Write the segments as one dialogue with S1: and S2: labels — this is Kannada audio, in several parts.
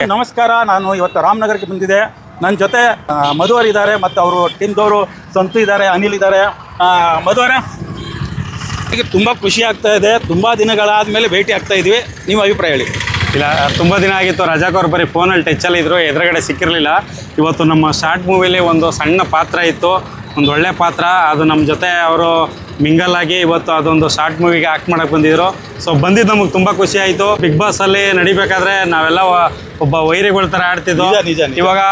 S1: ನಮಸ್ಕಾರ. ನಾನು ಇವತ್ತು ರಾಮನಗರಕ್ಕೆ ಬಂದಿದ್ದೆ. ನನ್ನ ಜೊತೆ ಮಧುವರ್ ಇದ್ದಾರೆ ಮತ್ತು ಅವರು ಟೀಮ್ದವರು ಸಂತು ಇದ್ದಾರೆ, ಅನಿಲ್ ಇದ್ದಾರೆ. ಮಧುವರ, ಈಗ ತುಂಬ ಖುಷಿ ಆಗ್ತಾ ಇದೆ. ತುಂಬ ದಿನಗಳಾದ ಮೇಲೆ ಭೇಟಿ ಆಗ್ತಾ ಇದ್ವಿ. ನೀವು ಅಭಿಪ್ರಾಯ ಹೇಳಿ.
S2: ಇಲ್ಲ, ತುಂಬ ದಿನ ಆಗಿತ್ತು. ರಜಾಕ್ ಅವ್ರು ಬರೀ ಫೋನಲ್ಲಿ ಟಚ್ಚಲ್ಲಿ ಇದ್ದರು, ಎದುರುಗಡೆ ಸಿಕ್ಕಿರಲಿಲ್ಲ. ಇವತ್ತು ನಮ್ಮ ಶಾರ್ಟ್ ಮೂವಿಲಿ ಒಂದು ಸಣ್ಣ ಪಾತ್ರ ಇತ್ತು, ಒಂದು ಒಳ್ಳೆ ಪಾತ್ರ. ಅದು ನಮ್ಮ ಜೊತೆ ಅವರು ಮಿಂಗಲ್ ಆಗಿ ಇವತ್ತು ಅದೊಂದು ಶಾರ್ಟ್ ಮೂವಿಗೆ ಆ್ಯಕ್ಟ್ ಮಾಡೋಕ್ಕೆ ಬಂದಿದ್ರು. ಸೊ ಬಂದಿದ್ದು ನಮಗೆ ತುಂಬ ಖುಷಿ ಆಯಿತು. ಬಿಗ್ ಬಾಸಲ್ಲಿ ನಡಿಬೇಕಾದ್ರೆ ನಾವೆಲ್ಲ ಒಬ್ಬ ವೈರಿಗಳ ಥರ ಆಡ್ತಿದ್ವು. ಇವಾಗ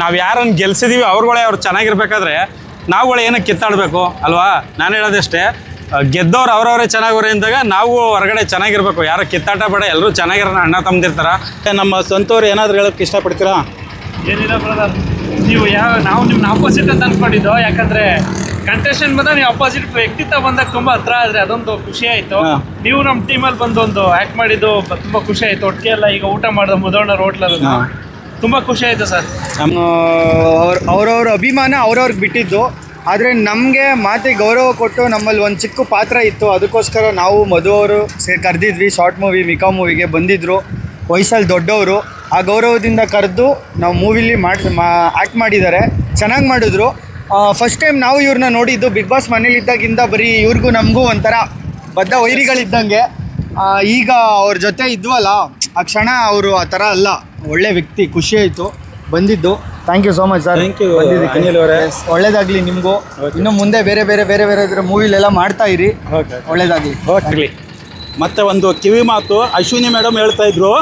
S2: ನಾವು ಯಾರನ್ನು ಗೆಲ್ಸಿದ್ದೀವಿ ಅವ್ರು ಚೆನ್ನಾಗಿರ್ಬೇಕಾದ್ರೆ ನಾವುಗಳು ಏನಕ್ಕೆ ಕಿತ್ತಾಡಬೇಕು ಅಲ್ವಾ? ನಾನು ಹೇಳೋದಷ್ಟೇ, ಗೆದ್ದವ್ರು ಅವ್ರವರೇ ಚೆನ್ನಾಗವ್ರೆ ಅಂದಾಗ ನಾವು ಹೊರಗಡೆ ಚೆನ್ನಾಗಿರ್ಬೇಕು. ಯಾರು ಕಿತ್ತಾಟ ಬೇಡ, ಎಲ್ಲರೂ ಚೆನ್ನಾಗಿರೋಣ, ಅಣ್ಣ ತಮ್ಮದಿರ್ತಾರ.
S1: ನಮ್ಮ ಸಂತೋರು ಏನಾದರೂ ಹೇಳೋಕ್ಕೆ ಇಷ್ಟಪಡ್ತೀರಾ?
S3: ಏನಿಲ್ಲ ಬ್ರದರ್, ನಾವು ನಿಮ್ನ ಆಪೋಸಿಟ್ ಅಂತ ಅನ್ಕೊಂಡಿದ್ದು. ಯಾಕಂದ್ರೆ ಕಂಟೆಸ್ಟೆಂಟ್ ಬಂದಾಗ ನೀವು ಅಪೋಸಿಟ್ ವ್ಯಕ್ತಿತ್ವ ಬಂದಾಗ ತುಂಬಾ ಹತ್ರ ಆದ್ರೆ ಅದೊಂದು ಖುಷಿ ಆಯ್ತು. ನೀವು ನಮ್ಮ ಟೀಮಲ್ಲಿ ಬಂದು ಒಂದು ಆಕ್ಟ್ ಮಾಡಿದ್ದು ತುಂಬಾ ಖುಷಿ ಆಯ್ತು. ಒಟ್ಟಿಗೆ ಎಲ್ಲ ಈಗ ಊಟ ಮಾಡಿದ ಮುದೋಣ ಹೋಟ್ಲಲ್ಲಿ ತುಂಬಾ ಖುಷಿ ಆಯ್ತು ಸರ್.
S4: ಅವ್ರವ್ರ ಅಭಿಮಾನ ಅವ್ರವ್ರಿಗೆ ಬಿಟ್ಟಿದ್ದು. ಆದರೆ ನಮಗೆ ಮಾತಿಗೆ ಗೌರವ ಕೊಟ್ಟು ನಮ್ಮಲ್ಲಿ ಒಂದು ಚಿಕ್ಕ ಪಾತ್ರ ಇತ್ತು, ಅದಕ್ಕೋಸ್ಕರ ನಾವು ಮಧು ಅವರು ಕರೆದಿದ್ವಿ. ಶಾರ್ಟ್ ಮೂವಿ ಮಿಕಾ ಮೂವಿಗೆ ಬಂದಿದ್ದರು, ವಯಸ್ಸಲ್ಲಿ ದೊಡ್ಡವರು. ಆ ಗೌರವದಿಂದ ಕರೆದು ನಾವು ಮೂವಿಲಿ ಆ್ಯಕ್ಟ್ ಮಾಡಿದ್ದಾರೆ, ಚೆನ್ನಾಗಿ ಮಾಡಿದ್ರು. ಫಸ್ಟ್ ಟೈಮ್ ನಾವು ಇವ್ರನ್ನ ನೋಡಿದ್ದು ಬಿಗ್ ಬಾಸ್ ಮನೇಲಿದ್ದಾಗಿಂದ ಬರೀ ಇವ್ರಿಗೂ ನಮಗೂ ಒಂಥರ ಬದ್ಧ ವೈರಿಗಳಿದ್ದಂಗೆ. ಈಗ ಅವ್ರ ಜೊತೆ ಇದ್ವಲ್ಲ, ಆ ಕ್ಷಣ ಅವರು ಆ ಥರ ಅಲ್ಲ, ಒಳ್ಳೆ ವ್ಯಕ್ತಿ. ಖುಷಿ ಆಯಿತು ಬಂದಿದ್ದು. Thank you so much sir.
S1: Thank you Anil ಅವರೇ.
S4: ಒಳ್ಳೇದಾಗಲಿ ನಿಮಗೂ. ಇನ್ನು ಮುಂದೆ ಬೇರೆ ಬೇರೆ ಬೇರೆ ಬೇರೆ ಇದ್ರ ಮೂವಿಲೆಲ್ಲ ಮಾಡ್ತಾ ಇರಿ. ಒಳ್ಳೇದಾಗಲಿ.
S1: ಓಕೆ. ಮತ್ತು ಒಂದು ಕಿವಿ ಮಾತು ಅಶ್ವಿನಿ ಮೇಡಮ್ ಹೇಳ್ತಾ ಇದ್ರು,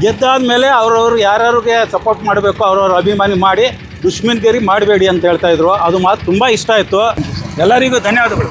S1: ಗೆದ್ದಾದ ಮೇಲೆ ಅವ್ರವ್ರು ಯಾರ್ಯಾರಿಗೆ ಸಪೋರ್ಟ್ ಮಾಡಬೇಕು ಅವ್ರವ್ರ ಅಭಿಮಾನಿ ಮಾಡಿ, ದುಶ್ಮನ್ಗಿರಿ ಮಾಡಬೇಡಿ ಅಂತ ಹೇಳ್ತಾಯಿದ್ರು. ಅದು ಮಾತು ತುಂಬ ಇಷ್ಟ ಆಯಿತು. ಎಲ್ಲರಿಗೂ ಧನ್ಯವಾದಗಳು.